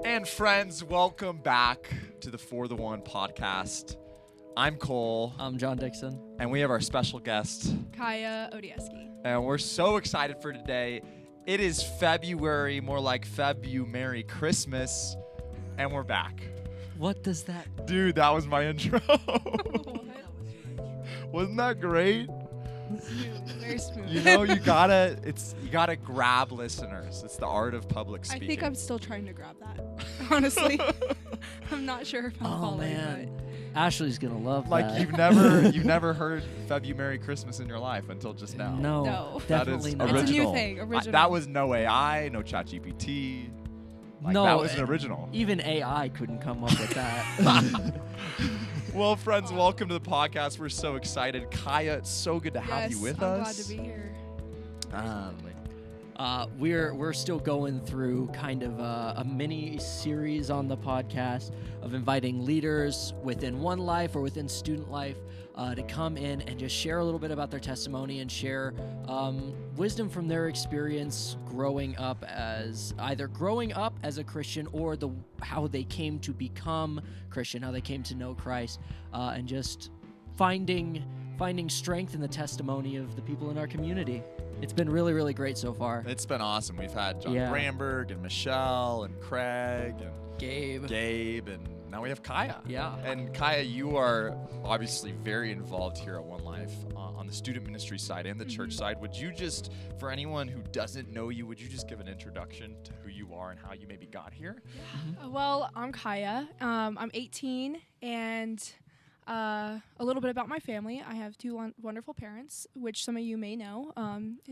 And friends, welcome back to the For the One podcast. I'm Cole. I'm John Dixon. And we have our special guest, Kya Odejewski. And we're so excited for today. It is February, more like Merry Christmas, and we're back. What does that? Dude, that was my intro. Wasn't that great? Very smooth. You know, you gotta grab listeners. It's the art of public I speaking. think I'm still trying to grab that. Honestly, I'm not sure if I'm following. Man. Ashley's gonna love like that. you've never heard Merry Christmas in your life until just now. No. Definitely That is not. It's a new original. thing. Original. That was no AI, no ChatGPT. No, that was an original. Even AI couldn't come up with that. Well, friends, welcome to the podcast. We're so excited. Kya, it's so good to have you with I'm us. glad to be here. We're still going through kind of a mini series on the podcast of inviting leaders within OneLife or within StudentLife to come in and just share a little bit about their testimony and share wisdom from their experience growing up as a Christian or how they came to become Christian, how they came to know Christ, and just finding strength in the testimony of the people in our community. It's been really, really great so far. It's been awesome. We've had John Bramberg and Michelle and Craig and Gabe, and now we have Kya. Yeah. And Kya, you are obviously very involved here at OneLife on the student ministry side and the church side. Would you just, for anyone who doesn't know you, would you just give an introduction to who you are and how you maybe got here? Well, I'm Kya. I'm 18, and a little bit about my family. I have two wonderful parents, which some of you may know,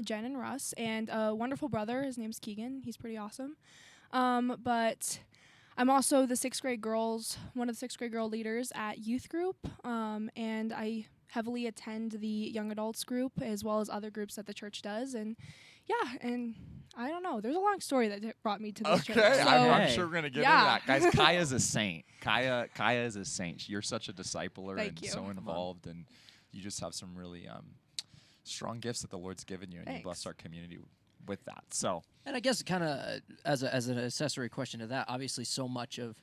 Jen and Russ, and a wonderful brother. His name's Keegan. He's pretty awesome. But I'm also one of the sixth grade girl leaders at youth group, and I heavily attend the young adults group as well as other groups that the church does. And I don't know. There's a long story that brought me to this church. Okay, So, I'm sure we're going to get into that. Guys, Kya's a saint. Kya is a saint. You're such a discipler Thank and you. so involved, and you just have some really strong gifts that the Lord's given you, and you bless our community with that. So, And I guess kind of as an accessory question to that, obviously so much of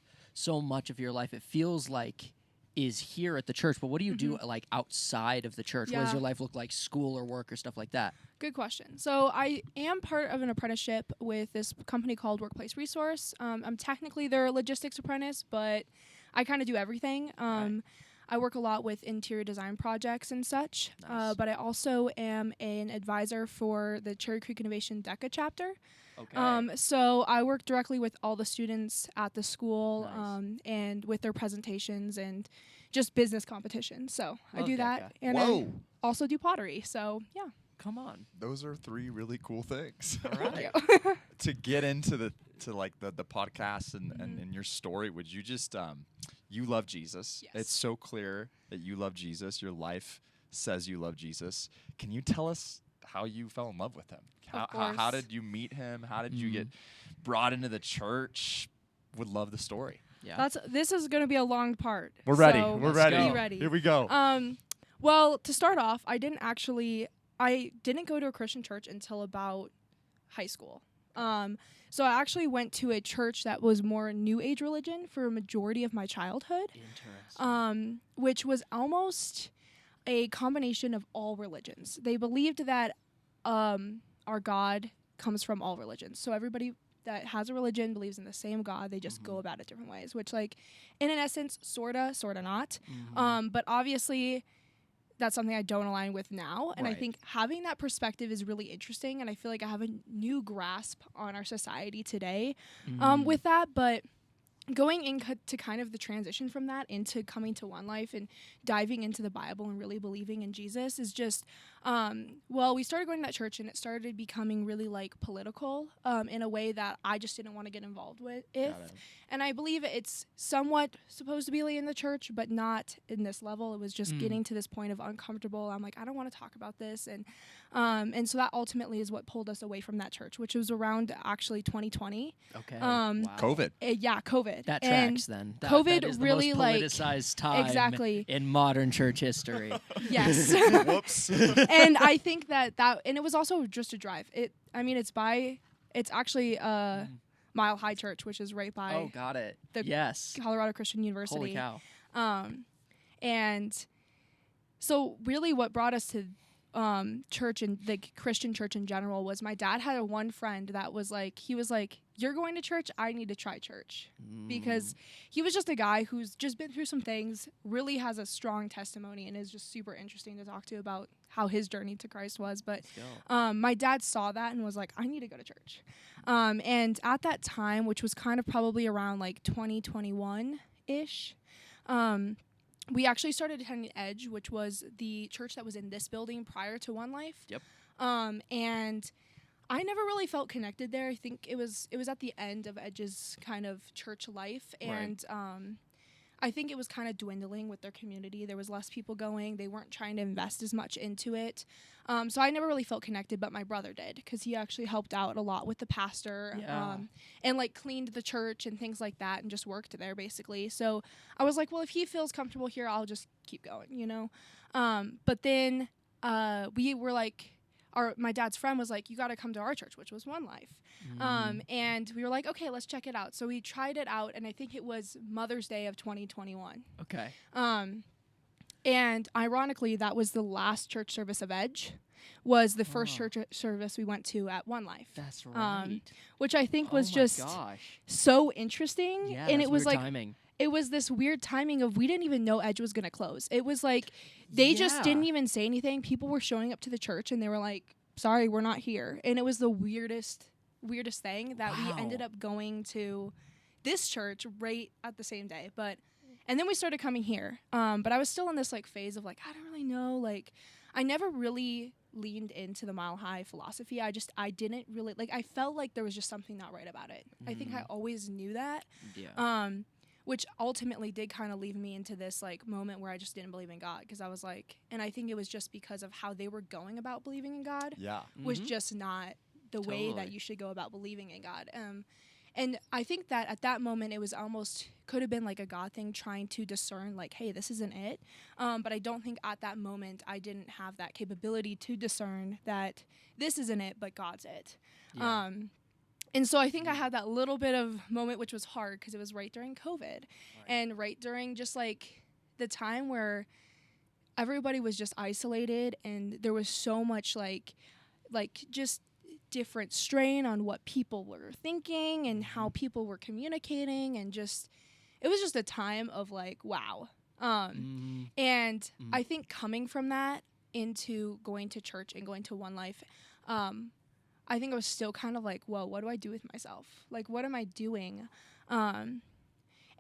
your life it feels like is here at the church, but what do you do like outside of the church? What does your life look like, school or work or stuff like that? Good question. So I am part of an apprenticeship with this company called Workplace Resource. I'm technically their logistics apprentice, but I kind of do everything. I work a lot with interior design projects and such, Nice. but I also am an advisor for the Cherry Creek Innovation DECA chapter. Okay. So I work directly with all the students at the school Nice. and with their presentations and just business competitions. So I Love do DECA. that. And Whoa. I also do pottery. So, yeah. Come on. those are three really cool things. All right. To get into the podcast and your story, would you just you love Jesus? Yes. It's so clear that you love Jesus. Your life says you love Jesus. Can you tell us how you fell in love with him? How course. did you meet him? How did you get brought into the church? Would love the story. Yeah. This is going to be a long part. We're ready. So We're let's ready. go. Be ready. Here we go. Well, to start off, I didn't go to a Christian church until about high school. So I actually went to a church that was more New Age religion for a majority of my childhood, Interesting. which was almost a combination of all religions. They believed that our God comes from all religions. So everybody that has a religion believes in the same God. They just go about it different ways, which, like, in an essence, sorta not. But obviously, that's something I don't align with now. And I Right. think having that perspective is really interesting. And I feel like I have a new grasp on our society today with that. But going into kind of the transition from that into coming to OneLife and diving into the Bible and really believing in Jesus is just, we started going to that church and it started becoming really like political in a way that I just didn't want to get involved with. And I believe it's somewhat supposed to be in the church, but not in this level. It was just getting to this point of uncomfortable. I'm like, I don't want to talk about this. And so that ultimately is what pulled us away from that church, which was around actually 2020. Okay. Wow. COVID. COVID. That And tracks then. COVID that is the really, most like, politicized time exactly. in modern church history. Yes. Whoops. And I think that and it was also just a drive. It's actually Mile High Church, which is right by Oh, got it. the Yes. Colorado Christian University. Holy cow. And so really what brought us to church and the Christian church in general was my dad had one friend that was like, he was like, you're going to church, I need to try church. Because he was just a guy who's just been through some things, really has a strong testimony, and is just super interesting to talk to about how his journey to Christ was. But my dad saw that and was like, I need to go to church. And at that time, which was kind of probably around like 2021-ish, we actually started attending Edge, which was the church that was in this building prior to OneLife. Yep. And I never really felt connected there. I think it was at the end of Edge's kind of church life, and I think it was kind of dwindling with their community. There was less people going. They weren't trying to invest as much into it. So I never really felt connected, but my brother did, because he actually helped out a lot with the pastor and like cleaned the church and things like that, and just worked there basically. So I was like, well, if he feels comfortable here, I'll just keep going, you know? But then we were like, my dad's friend was like, you got to come to our church, which was OneLife. And we were like, okay, let's check it out. So we tried it out, and I think it was Mother's Day of 2021. Okay. And ironically, that was the last church service of Edge, was the first church service we went to at OneLife. That's right. Which I think was just so interesting. Yeah, and it was like, timing. It was this weird timing of, we didn't even know Edge was going to close. It was like, they just didn't even say anything. People were showing up to the church and they were like, sorry, we're not here. And it was the weirdest thing that we ended up going to this church right at the same day. And then we started coming here. But I was still in this like phase of like, I don't really know. Like, I never really leaned into the Mile High philosophy. I didn't really, like, I felt like there was just something not right about it. I think I always knew that. Yeah. Which ultimately did kind of leave me into this like moment where I just didn't believe in God, because I was like, and I think it was just because of how they were going about believing in God was just not the way that you should go about believing in God. And I think that at that moment, it was almost, could have been like a God thing, trying to discern like, hey, this isn't it. But I don't think at that moment I didn't have that capability to discern that this isn't it, but God's it. Yeah. And so I think I had that little bit of moment, which was hard because it was right during COVID and right during just like the time where everybody was just isolated, and there was so much like just different strain on what people were thinking and how people were communicating, and just, it was just a time of like, wow. And I think coming from that into going to church and going to OneLife, I think I was still kind of like, whoa, what do I do with myself? Like, what am I doing? And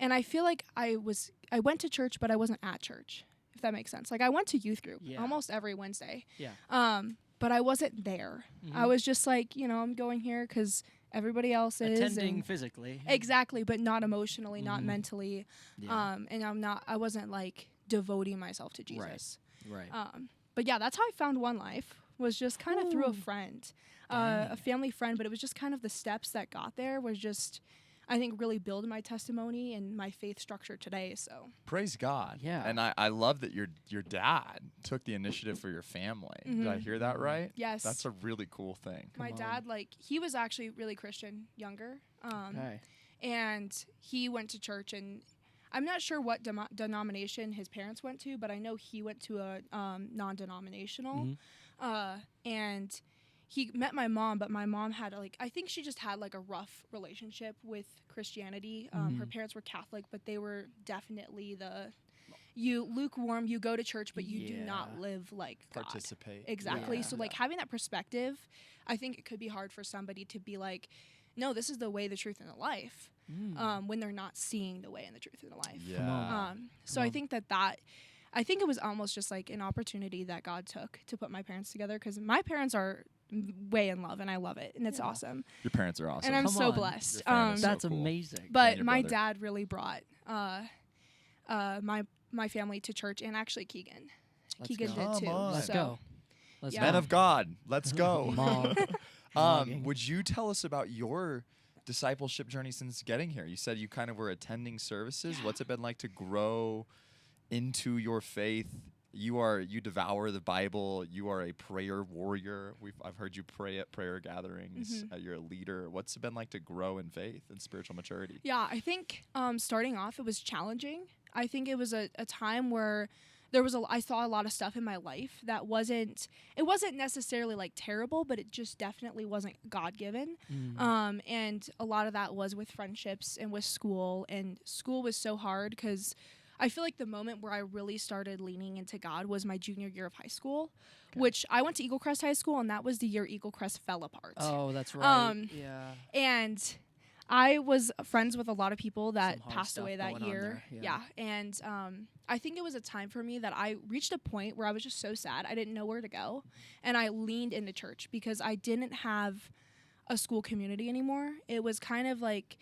I feel like I went to church, but I wasn't at church, if that makes sense. Like, I went to youth group almost every Wednesday. Yeah. But I wasn't there. I was just like, you know, I'm going here because everybody else is. Attending physically. Exactly, but not emotionally, not mentally. Yeah. And I wasn't like devoting myself to Jesus. Right. But yeah, that's how I found OneLife, was just kind of through a friend. A family friend, but it was just kind of the steps that got there was just, I think, really build my testimony and my faith structure today. So praise God. Yeah. And I love that your dad took the initiative for your family. Did I hear that right? Yes. That's a really cool thing. My dad, like, he was actually really Christian younger. And he went to church, and I'm not sure what denomination his parents went to, but I know he went to a non-denominational. And he met my mom, but my mom had I think she just had like a rough relationship with Christianity. Her parents were Catholic, but they were definitely you lukewarm, you go to church, but you do not live like God. Participate. Exactly. Yeah. So like having that perspective, I think it could be hard for somebody to be like, no, this is the way, the truth, and the life, when they're not seeing the way and the truth and the life. Yeah. So I think I think it was almost just like an opportunity that God took to put my parents together, because my parents are way in love, and I love it, and it's awesome. Your parents are awesome. And I'm so blessed. That's cool. amazing. But my dad really brought my family to church, and actually Keegan. Keegan did too. Let's go. Let's Yeah. Men of God, let's go. Mom. Would you tell us about your discipleship journey since getting here? You said you kind of were attending services. What's it been like to grow into your faith You devour the Bible. You are a prayer warrior. I've heard you pray at prayer gatherings. You're a leader. What's it been like to grow in faith and spiritual maturity? Yeah, I think starting off, it was challenging. I think it was a time where I saw a lot of stuff in my life that wasn't necessarily like terrible, but it just definitely wasn't God-given. And a lot of that was with friendships and with school. And school was so hard because I feel like the moment where I really started leaning into God was my junior year of high school, which I went to Eagle Crest High School, and that was the year Eagle Crest fell apart. Oh, that's right. And I was friends with a lot of people that passed away that year. And I think it was a time for me that I reached a point where I was just so sad. I didn't know where to go. And I leaned into church because I didn't have a school community anymore. It was kind of like,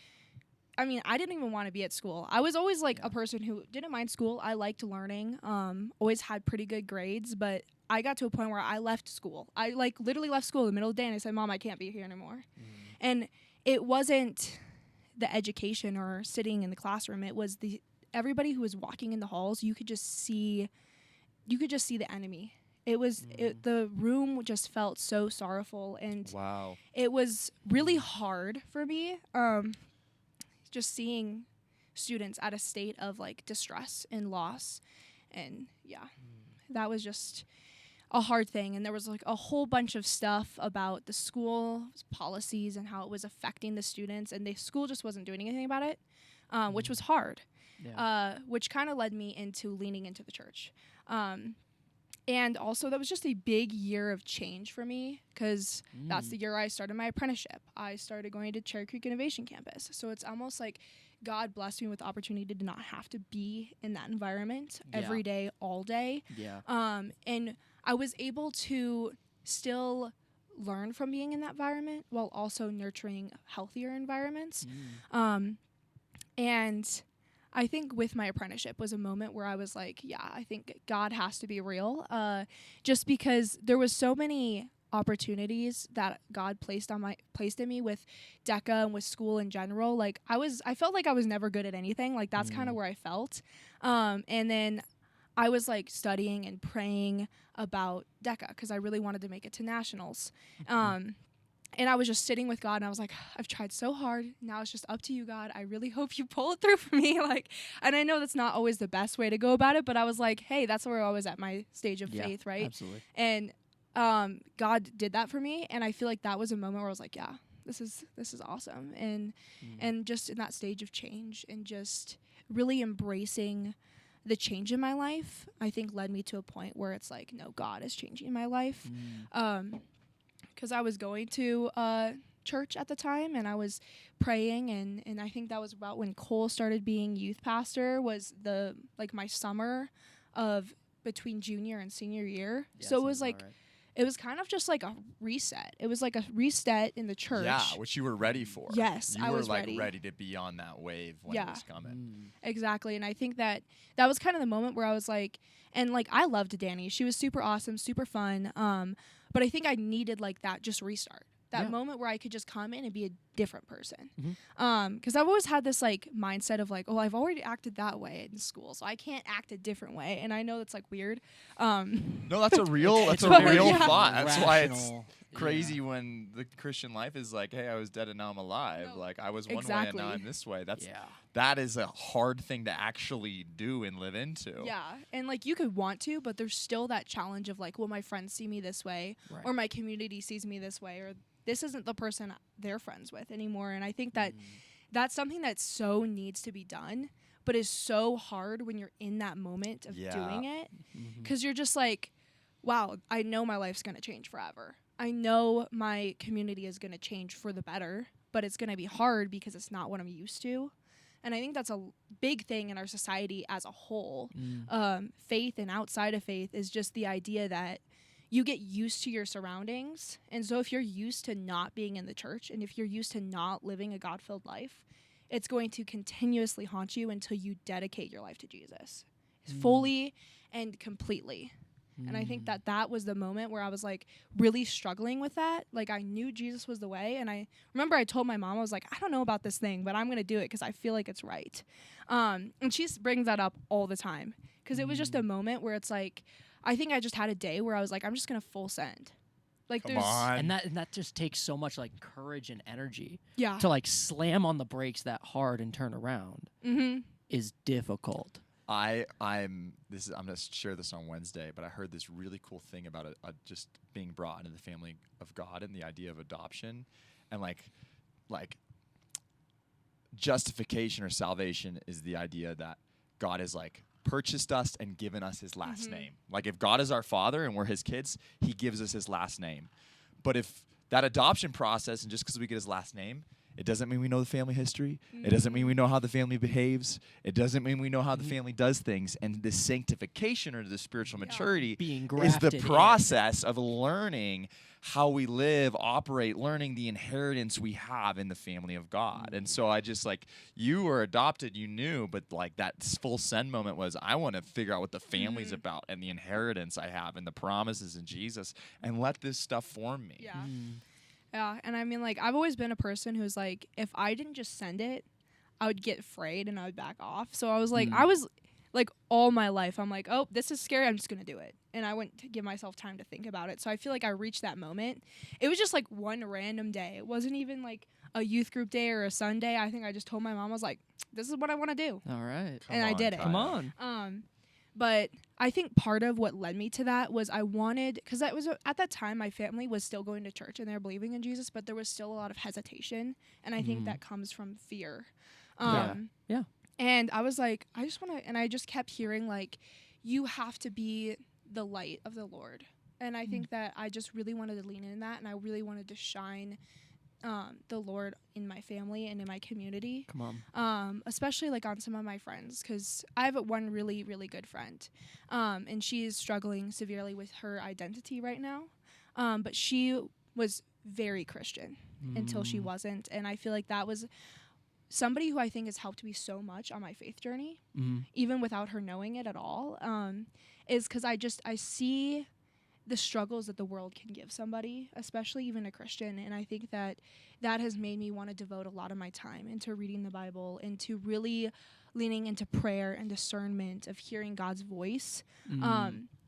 I mean, I didn't even want to be at school. I was always like a person who didn't mind school. I liked learning, always had pretty good grades, but I got to a point where I left school. I like literally left school in the middle of the day and I said, Mom, I can't be here anymore. And it wasn't the education or sitting in the classroom. It was everybody who was walking in the halls. You could just see the enemy. It was the room just felt so sorrowful, and it was really hard for me. Just seeing students at a state of like distress and loss, and that was just a hard thing. And there was like a whole bunch of stuff about the school policies and how it was affecting the students, and the school just wasn't doing anything about it, which was hard, which kind of led me into leaning into the church. And also that was just a big year of change for me because that's the year I started my apprenticeship. I started going to Cherry Creek Innovation Campus. So it's almost like God blessed me with the opportunity to not have to be in that environment every day, all day. And I was able to still learn from being in that environment while also nurturing healthier environments. And I think with my apprenticeship was a moment where I was like, I think God has to be real. Just because there was so many opportunities that God placed in me with DECA and with school in general. Like I felt like I was never good at anything. Like that's kind of where I felt. And then I was like studying and praying about DECA because I really wanted to make it to nationals. And I was just sitting with God, and I was like, I've tried so hard. Now it's just up to you, God. I really hope you pull it through for me. And I know that's not always the best way to go about it, but I was like, hey, that's where I was at my stage of faith, right? Absolutely. And God did that for me, and I feel like that was a moment where I was like, this is awesome. And just in that stage of change and just really embracing the change in my life, I think led me to a point where it's like, no, God is changing my life. Because I was going to church at the time, and I was praying, and I think that was about when Cole started being youth pastor, was my summer of between junior and senior year. So it was like, it was kind of just like a reset. It was like a reset in the church. Yeah, which you were ready for. Yes, I was ready. You were ready to be on that wave when it was coming. Exactly, and I think that was kind of the moment where I was like, and like I loved Danny. She was super awesome, super fun. But I think I needed like that just restart. That moment where I could just come in and be a different person. Because I've always had this like mindset of like, oh, I've already acted that way in school, so I can't act a different way. And I know that's like weird. No, that's a real thought. That's why it's crazy when the Christian life is like, hey, I was dead and now I'm alive. No, like I was one way and now I'm this way. That is a hard thing to actually do and live into. Yeah, and like you could want to, but there's still that challenge of like, will my friends see me this way, or my community sees me this way, or this isn't the person they're friends with anymore. And I think that that's something that so needs to be done, but is so hard when you're in that moment of doing it, because you're just like, wow, I know my life's going to change forever. I know my community is going to change for the better, but it's going to be hard because it's not what I'm used to. And I think that's a big thing in our society as a whole. Faith and outside of faith is just the idea that you get used to your surroundings. And so if you're used to not being in the church, and if you're used to not living a God-filled life, it's going to continuously haunt you until you dedicate your life to Jesus fully and completely. And I think that was the moment where I was like really struggling with that. Like I knew Jesus was the way. And I remember I told my mom, I was like, I don't know about this thing, but I'm going to do it because I feel like it's right. And she brings that up all the time because it was just a moment where it's like, I think I just had a day where I was like, I'm just going to full send. Like Come there's on. And that just takes so much like courage and energy yeah. to like slam on the brakes that hard and turn around Mm-hmm. is difficult. I'm gonna share this on Wednesday, but I heard this really cool thing about just being brought into the family of God and the idea of adoption, and like justification or salvation is the idea that God has like purchased us and given us his last name. Like if God is our father and we're his kids, he gives us his last name. But if that adoption process, and just because we get his last name, it doesn't mean we know the family history. It doesn't mean we know how the family behaves. It doesn't mean we know how the family does things. And the sanctification or the spiritual maturity Being is the grafted in. process of learning how we live, operate, learning the inheritance we have in the family of God. And so I just like, you were adopted, you knew, but like that full send moment was, I want to figure out what the family's about and the inheritance I have and the promises in Jesus, and let this stuff form me. Yeah. Yeah, and I mean, like, I've always been a person who's like, if I didn't just send it, I would get afraid and I would back off. So I was like, all my life, I'm like, oh, this is scary, I'm just going to do it. And I wouldn't give myself time to think about it. So I feel like I reached that moment. It was just like one random day. It wasn't even like a youth group day or a Sunday. I think I just told my mom, I was like, this is what I want to do. All right. And I did it. Come on. But I think part of what led me to that was I wanted, because that was at that time my family was still going to church and they were believing in Jesus, but there was still a lot of hesitation, and I think that comes from fear. Yeah. And I was like, I just want to, and I just kept hearing like, you have to be the light of the Lord, and I think that I just really wanted to lean in that, and I really wanted to shine the Lord in my family and in my community. Come on. Especially like on some of my friends, because I have one really, really good friend, and she is struggling severely with her identity right now. But she was very Christian until she wasn't, and I feel like that was somebody who I think has helped me so much on my faith journey, even without her knowing it at all. Is because I see the struggles that the world can give somebody, especially even a Christian. And I think that has made me want to devote a lot of my time into reading the Bible, into really leaning into prayer and discernment of hearing God's voice.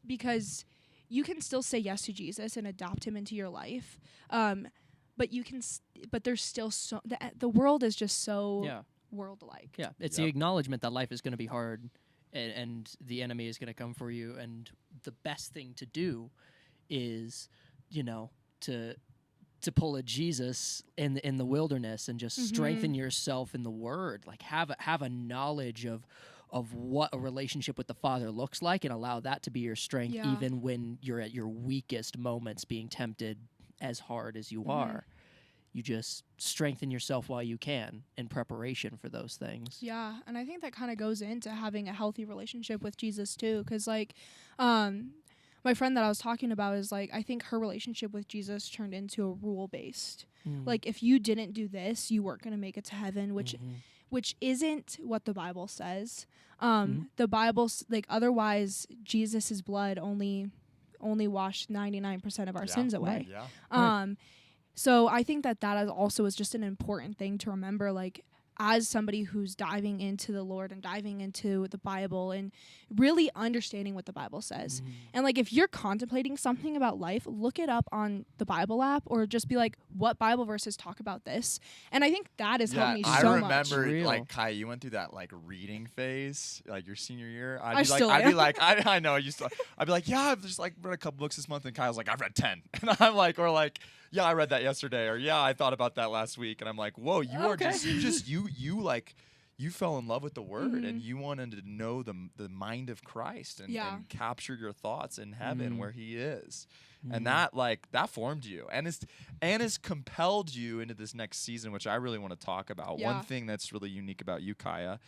Because you can still say yes to Jesus and adopt him into your life. But you can, but there's still so, the world is just so world-like. Yeah. It's the acknowledgement that life is going to be hard and the enemy is going to come for you. And the best thing to do is, to pull a Jesus in the wilderness and just strengthen yourself in the Word. Like have a knowledge of what a relationship with the Father looks like, and allow that to be your strength, even when you're at your weakest moments, being tempted as hard as you are. You just strengthen yourself while you can in preparation for those things. Yeah, and I think that kind of goes into having a healthy relationship with Jesus too, because like my friend that I was talking about is like, I think her relationship with Jesus turned into a rule-based. Like, if you didn't do this, you weren't going to make it to heaven, which isn't what the Bible says. The Bible, like, otherwise, Jesus' blood only washed 99% of our sins away. So I think that is just an important thing to remember, like, as somebody who's diving into the Lord and diving into the Bible and really understanding what the Bible says. And like, if you're contemplating something about life, look it up on the Bible app, or just be like, what Bible verses talk about this? And I think that has helped me so much. I remember, like, Kai, you went through that like reading phase, like your senior year. I'd be like, I know. I'd be like, yeah, I've just like read a couple books this month, and Kyle's like, I've read 10, and I'm like, or like, yeah, I read that yesterday, or yeah, I thought about that last week, and I'm like, whoa, you fell in love with the Word, and you wanted to know the mind of Christ and capture your thoughts in heaven where He is, and that formed you, and has compelled you into this next season, which I really want to talk about. One thing that's really unique about you, Kya,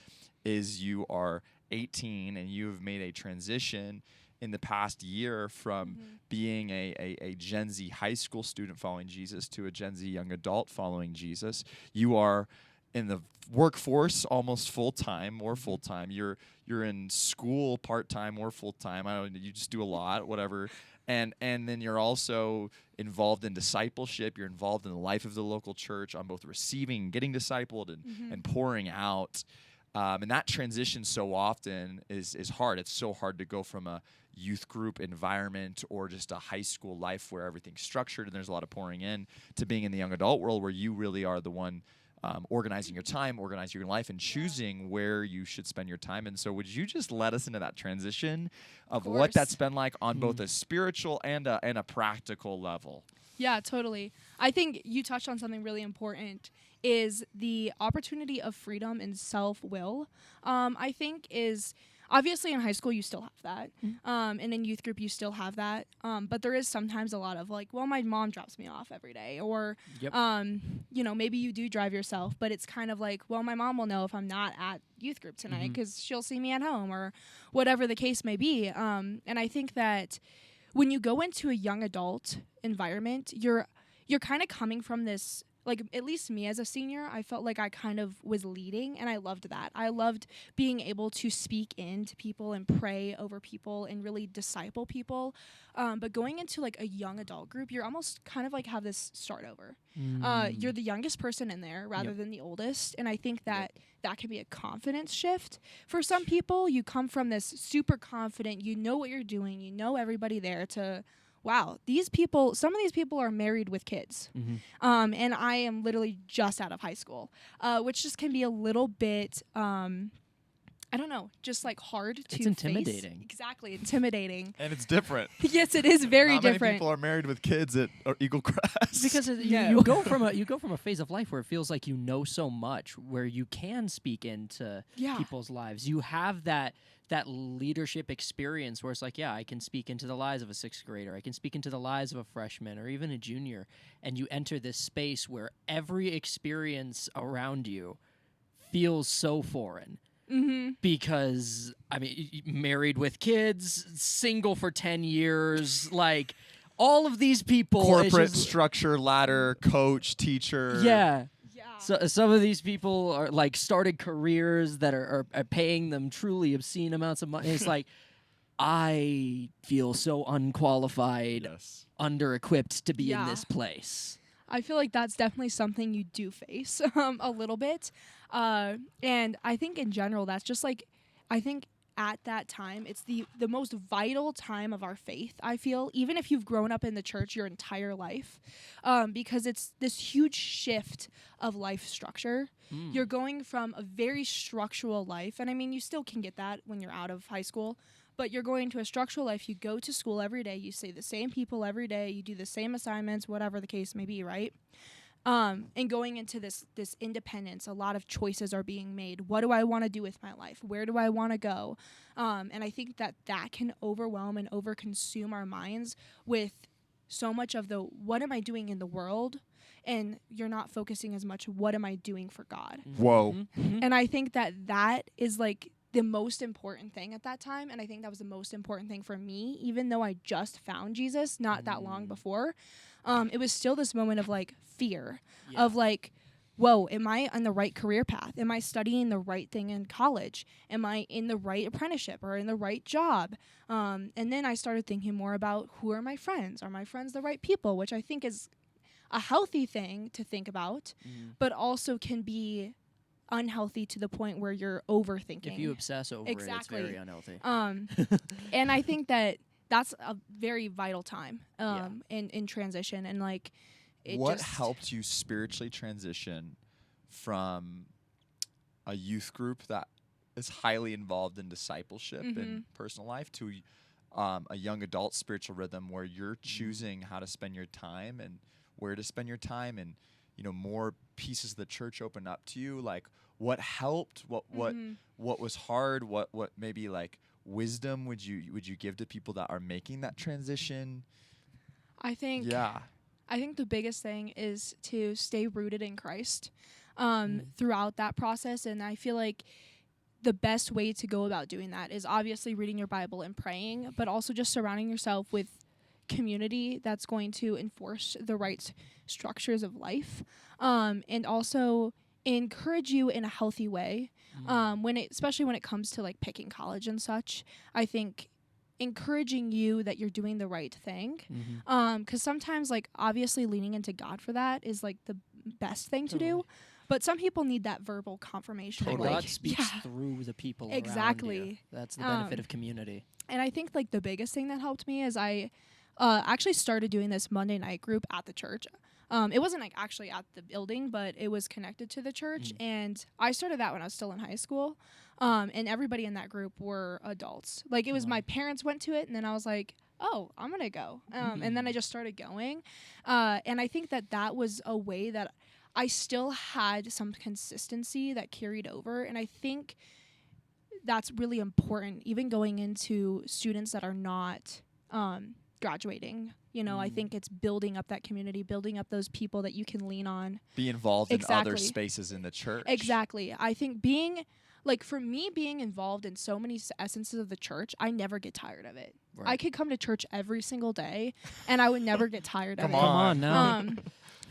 is you are 18 and you have made a transition in the past year from being a Gen Z high school student following Jesus to a Gen Z young adult following Jesus. You are in the workforce almost full-time or full-time. You're in school part-time or full-time. I don't know, you just do a lot, whatever. And then you're also involved in discipleship. You're involved in the life of the local church on both receiving and getting discipled and pouring out. And that transition so often is hard. It's so hard to go from a youth group environment or just a high school life where everything's structured and there's a lot of pouring in, to being in the young adult world where you really are the one organizing your time, organizing your life, and choosing where you should spend your time. And so would you just let us into that transition of what that's been like on both a spiritual and a practical level? Yeah, totally. I think you touched on something really important, is the opportunity of freedom and self-will. I think is obviously in high school you still have that, and in youth group you still have that. But there is sometimes a lot of like, well, my mom drops me off every day, or maybe you do drive yourself, but it's kind of like, well, my mom will know if I'm not at youth group tonight because she'll see me at home, or whatever the case may be. And I think that when you go into a young adult environment, you're kind of coming from this, like, at least me as a senior, I felt like I kind of was leading, and I loved that. I loved being able to speak into people and pray over people and really disciple people. But going into like a young adult group, you're almost kind of like have this start over. You're the youngest person in there rather than the oldest. And I think that that can be a confidence shift. For some people, you come from this super confident, you know what you're doing, you know everybody there, to wow, some of these people are married with kids. And I am literally just out of high school, which just can be a little bit, I don't know, just like hard to face. It's intimidating. Exactly, intimidating. And it's different. Yes, it is very Not different. many people are married with kids at Eagle Crest. Because you go from a phase of life where it feels like you know so much, where you can speak into people's lives. You have that leadership experience where it's like, I can speak into the lives of a sixth grader. I can speak into the lives of a freshman or even a junior. And you enter this space where every experience around you feels so foreign. Because, I mean, married with kids, single for 10 years, like all of these people. Corporate structure, ladder, coach, teacher. Yeah. So some of these people are like started careers that are paying them truly obscene amounts of money. It's like, I feel so unqualified, under-equipped to be in this place. I feel like that's definitely something you do face a little bit. And I think in general, that's just like, I think at that time, it's the most vital time of our faith, I feel, even if you've grown up in the church your entire life, because it's this huge shift of life structure. You're going from a very structural life, and I mean, you still can get that when you're out of high school, but you're going to a structural life. You go to school every day, you see the same people every day, you do the same assignments, whatever the case may be, right? And going into this independence, a lot of choices are being made. What do I want to do with my life? Where do I want to go? And I think that can overwhelm and overconsume our minds with so much of the what am I doing in the world? And you're not focusing as much, what am I doing for God? Whoa. And I think that is like the most important thing at that time. And I think that was the most important thing for me, even though I just found Jesus not that long before. It was still this moment of like fear of like, whoa, am I on the right career path? Am I studying the right thing in college? Am I in the right apprenticeship or in the right job? And then I started thinking more about, who are my friends? Are my friends the right people? Which I think is a healthy thing to think about, but also can be unhealthy to the point where you're overthinking. If you obsess over it, it's very unhealthy. And I think that's a very vital time in transition. And like, what helped you spiritually transition from a youth group that is highly involved in discipleship and personal life to a young adult spiritual rhythm where you're choosing how to spend your time and where to spend your time, and more pieces of the church open up to you? Like, what helped? What was hard? What maybe like wisdom would you give to people that are making that transition? I think the biggest thing is to stay rooted in Christ throughout that process. And I feel like the best way to go about doing that is obviously reading your Bible and praying, but also just surrounding yourself with community that's going to enforce the right structures of life, and also encourage you in a healthy way. Especially when it comes to like picking college and such, I think encouraging you that you're doing the right thing. Because sometimes, like, obviously leaning into God for that is like the best thing to do. But some people need that verbal confirmation. Totally. God speaks yeah. through the people around you. Exactly. That's the benefit of community. And I think like the biggest thing that helped me is I actually started doing this Monday night group at the church. It wasn't like actually at the building, but it was connected to the church. And I started that when I was still in high school. And everybody in that group were adults. Like it was my parents went to it, and then I was like, oh, I'm going to go. And then I just started going. And I think that was a way that I still had some consistency that carried over. And I think that's really important, even going into students that are not graduating. You know, I think it's building up that community, building up those people that you can lean on. Be involved in other spaces in the church. Exactly. I think for me, being involved in so many essences of the church, I never get tired of it. Right. I could come to church every single day, and I would never get tired of it. Come on now.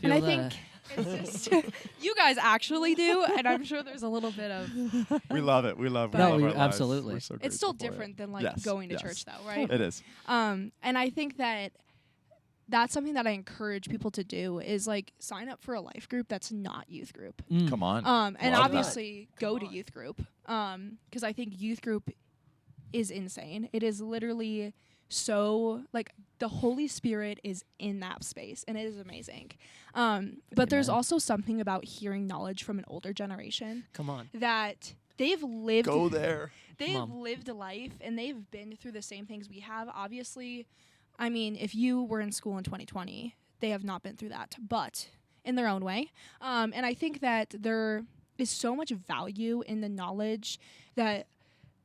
And I think it's just you guys actually do, and I'm sure there's a little bit of. We love it. We love. No, our lives. absolutely. We're so It's still grateful for different it. than like going to church, though, right? It is. And I think that's something that I encourage people to do is like sign up for a life group that's not youth group. Come on. And Love obviously go to youth group. Because I think youth group is insane. It is literally so like the Holy Spirit is in that space, and it is amazing. But there's also something about hearing knowledge from an older generation. Come on. That they've lived. Go there. They've lived life, and they've been through the same things we have. Obviously, I mean, if you were in school in 2020, they have not been through that, but in their own way. And I think that there is so much value in the knowledge that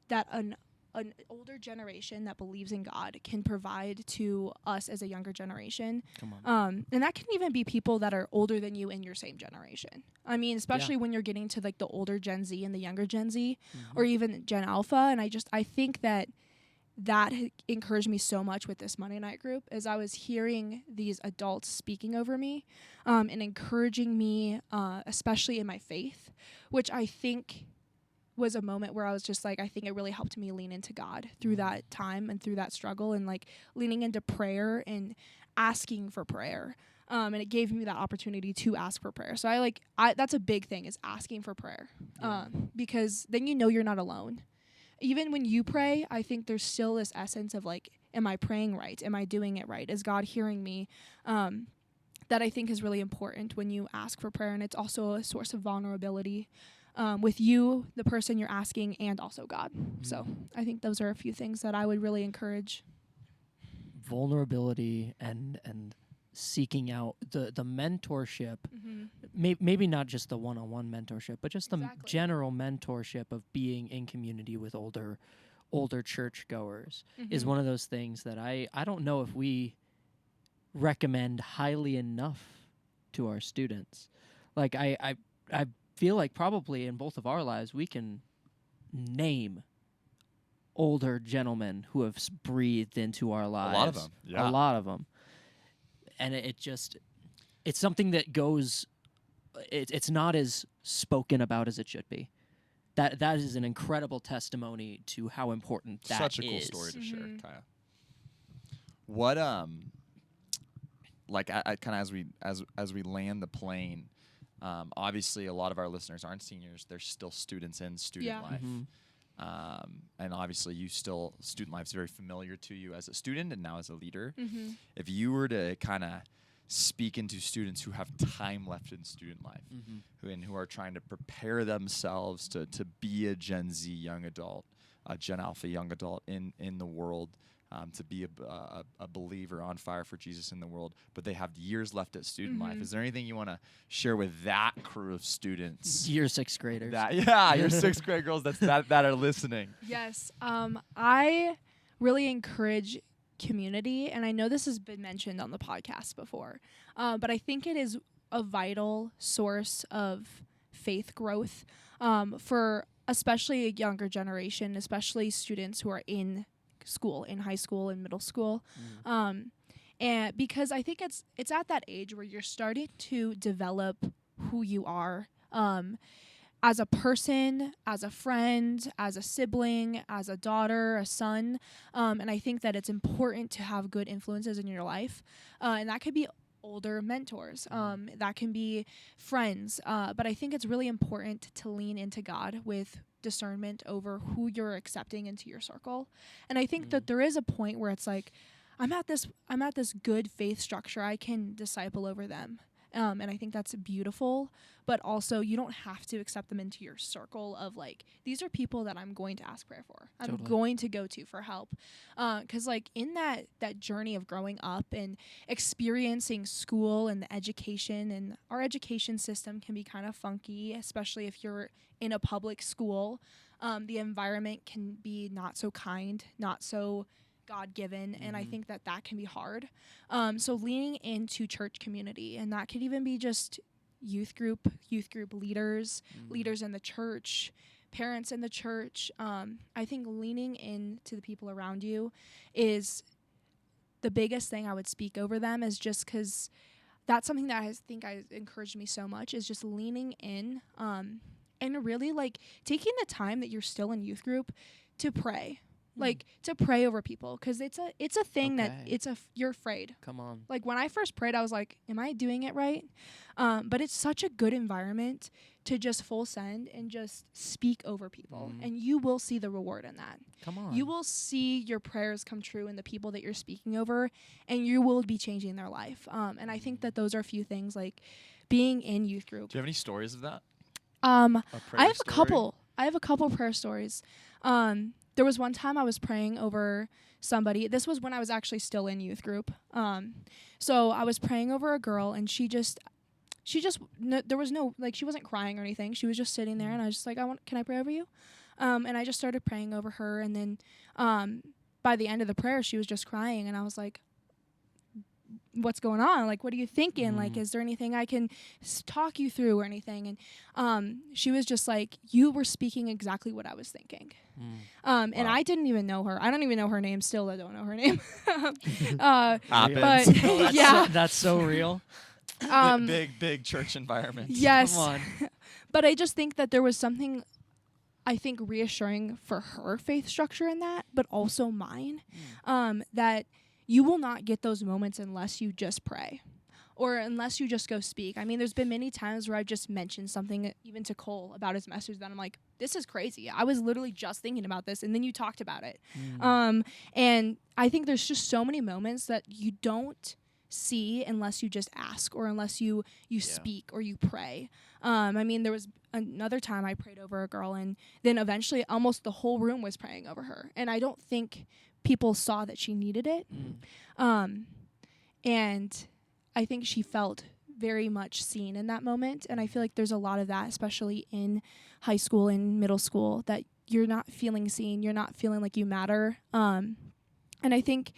an older generation that believes in God can provide to us as a younger generation. Come on. And that can even be people that are older than you in your same generation. I mean, especially when you're getting to like the older Gen Z and the younger Gen Z, or even Gen Alpha. And I think that encouraged me so much with this Monday night group as I was hearing these adults speaking over me and encouraging me, especially in my faith, which I think was a moment where I was just like, I think it really helped me lean into God through that time and through that struggle, and like leaning into prayer and asking for prayer. And it gave me that opportunity to ask for prayer. So that's a big thing, is asking for prayer, because then you know you're not alone. Even when you pray, I think there's still this essence of like, am I praying right? Am I doing it right? Is God hearing me? That I think is really important when you ask for prayer. And it's also a source of vulnerability with you, the person you're asking, and also God. So I think those are a few things that I would really encourage. Vulnerability and seeking out the mentorship, maybe not just the one-on-one mentorship, but just the general mentorship of being in community with older churchgoers is one of those things that I don't know if we recommend highly enough to our students. Like I feel like probably in both of our lives we can name older gentlemen who have breathed into our lives. A lot of them. Yeah. A lot of them. And it's something that goes, it's not as spoken about as it should be. That is an incredible testimony to how important that is. Such a cool story to share, Kya. What like I kind of as we land the plane, obviously a lot of our listeners aren't seniors; they're still students in student life. And obviously student life is very familiar to you as a student and now as a leader. If you were to kind of speak into students who have time left in student life, who are trying to prepare themselves to be a Gen Z young adult, a Gen Alpha young adult in the world, to be a believer on fire for Jesus in the world, but they have years left at student life. Is there anything you want to share with that crew of students? Your sixth graders. Your sixth grade girls that are listening. Yes. I really encourage community, and I know this has been mentioned on the podcast before, but I think it is a vital source of faith growth for especially a younger generation, especially students who are in school, in high school and middle school. And because I think it's at that age where you're starting to develop who you are as a person, as a friend, as a sibling, as a daughter, a son. And I think that it's important to have good influences in your life. And that could be older mentors. That can be friends. But I think it's really important to lean into God with discernment over who you're accepting into your circle. And I think that there is a point where it's like, I'm at this good faith structure. I can disciple over them. And I think that's beautiful, but also you don't have to accept them into your circle of like, these are people that I'm going to ask prayer for. I'm going to go to for help. 'Cause like in that journey of growing up and experiencing school and the education, and our education system can be kind of funky, especially if you're in a public school. The environment can be not so kind, not so God-given, and I think that can be hard. So leaning into church community, and that could even be just youth group leaders, leaders in the church, parents in the church. I think leaning into the people around you is the biggest thing I would speak over them, is just because that's something that I think encouraged me so much, is just leaning in and really like taking the time that you're still in youth group to pray. Like to pray over people, because it's a thing that you're afraid. Come on. Like when I first prayed, I was like, am I doing it right? But it's such a good environment to just full send and just speak over people, and you will see the reward in that. Come on. You will see your prayers come true in the people that you're speaking over, and you will be changing their life. And I think that those are a few things, like being in youth group. Do you have any stories of that? I have a couple prayer stories. There was one time I was praying over somebody. This was when I was actually still in youth group. So I was praying over a girl, and she just there was no, like, she wasn't crying or anything. She was just sitting there, and I was just like, can I pray over you? And I just started praying over her, and then by the end of the prayer, she was just crying, and I was like, what's going on? Like, what are you thinking? Like, is there anything I can talk you through or anything? And she was just like, you were speaking exactly what I was thinking. And I didn't even know her. I don't even know her name. Still, I don't know her name. Happens. But yeah, that's so real. Big church environment. Yes. Come on. But I just think that there was something, I think, reassuring for her faith structure in that, but also mine, that you will not get those moments unless you just pray or unless you just go speak. I mean, there's been many times where I've just mentioned something even to Cole about his message that I'm like, this is crazy. I was literally just thinking about this, and then you talked about it. And I think there's just so many moments that you don't see unless you just ask, or unless you speak or you pray. I mean, there was another time I prayed over a girl, and then eventually almost the whole room was praying over her. And I don't think people saw that she needed it. And I think she felt very much seen in that moment. And I feel like there's a lot of that, especially in high school and middle school, that you're not feeling seen, you're not feeling like you matter. And I think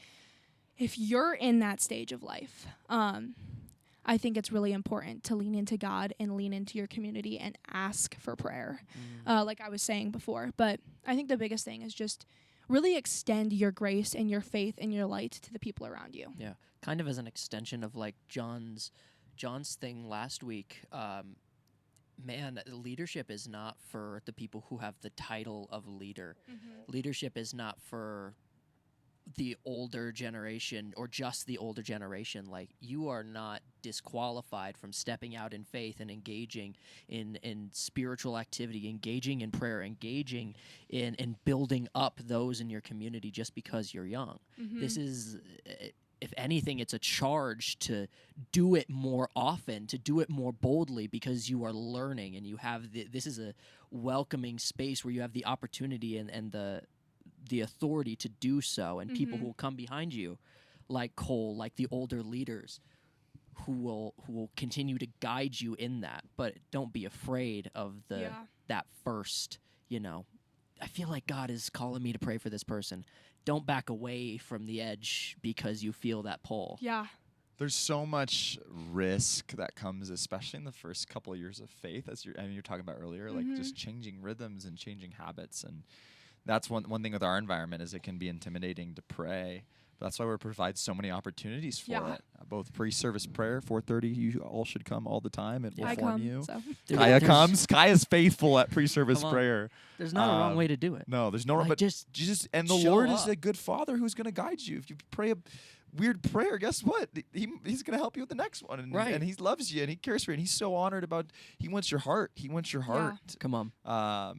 if you're in that stage of life, I think it's really important to lean into God and lean into your community and ask for prayer, like I was saying before. But I think the biggest thing is just really extend your grace and your faith and your light to the people around you. Yeah, kind of as an extension of like John's thing last week. Man, leadership is not for the people who have the title of leader. Leadership is not for the older generation or just the older generation. Like, you are not disqualified from stepping out in faith and engaging in spiritual activity, engaging in prayer, engaging in building up those in your community just because you're young. This is, if anything, it's a charge to do it more often, to do it more boldly, because you are learning, and you have this is a welcoming space where you have the opportunity and the authority to do so, and people who will come behind you, like Cole, like the older leaders, who will continue to guide you in that. But don't be afraid of that first, I feel like God is calling me to pray for this person. Don't back away from the edge because you feel that pull. Yeah. There's so much risk that comes, especially in the first couple of years of faith, as you're talking about earlier, like just changing rhythms and changing habits. And that's one thing with our environment, is it can be intimidating to pray. But that's why we provide so many opportunities for it. Both pre-service prayer, 4:30. You all should come all the time, and we'll form you. So. Kya comes. Kya's faithful at pre-service prayer. There's not a wrong way to do it. No, there's no wrong. Like, but just and the show Lord up. is a good Father who's going to guide you. If you pray weird prayer, guess what? He's going to help you with the next one. And, Right. and he loves you and he cares for you. And he's so honored he wants your heart. He wants your heart. Come on.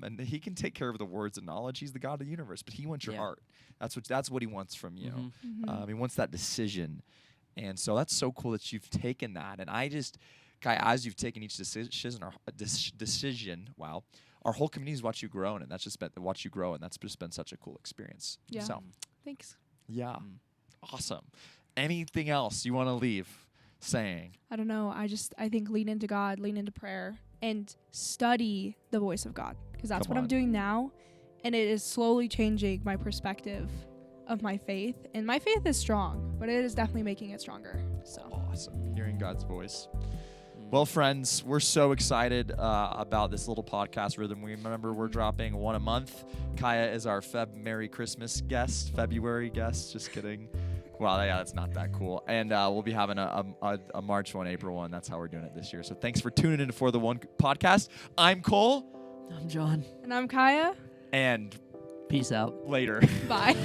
And he can take care of the words and knowledge. He's the God of the universe, but he wants your heart. That's what he wants from you. He wants that decision. And so that's so cool that you've taken that. And Kai, as you've taken each decision, wow, our whole community's watched you grow, and that's just been such a cool experience. Yeah. So, Thanks. yeah, awesome. Anything else you want to leave saying? I don't know. I think lean into God, lean into prayer, and study the voice of God, because that's Come what I'm on. doing now, and it is slowly changing my perspective of my faith. And my faith is strong, but it is definitely making it stronger. So Awesome. Hearing God's voice. Well, friends, we're so excited about this little podcast rhythm. We remember we're dropping one a month. Kya is our Merry Christmas guest, February guest. Just kidding. Well, yeah, that's not that cool. And we'll be having a March 1, April 1. That's how we're doing it this year. So thanks for tuning in for the One podcast. I'm Cole. I'm John. and I'm Kya. And Peace out. later. Bye.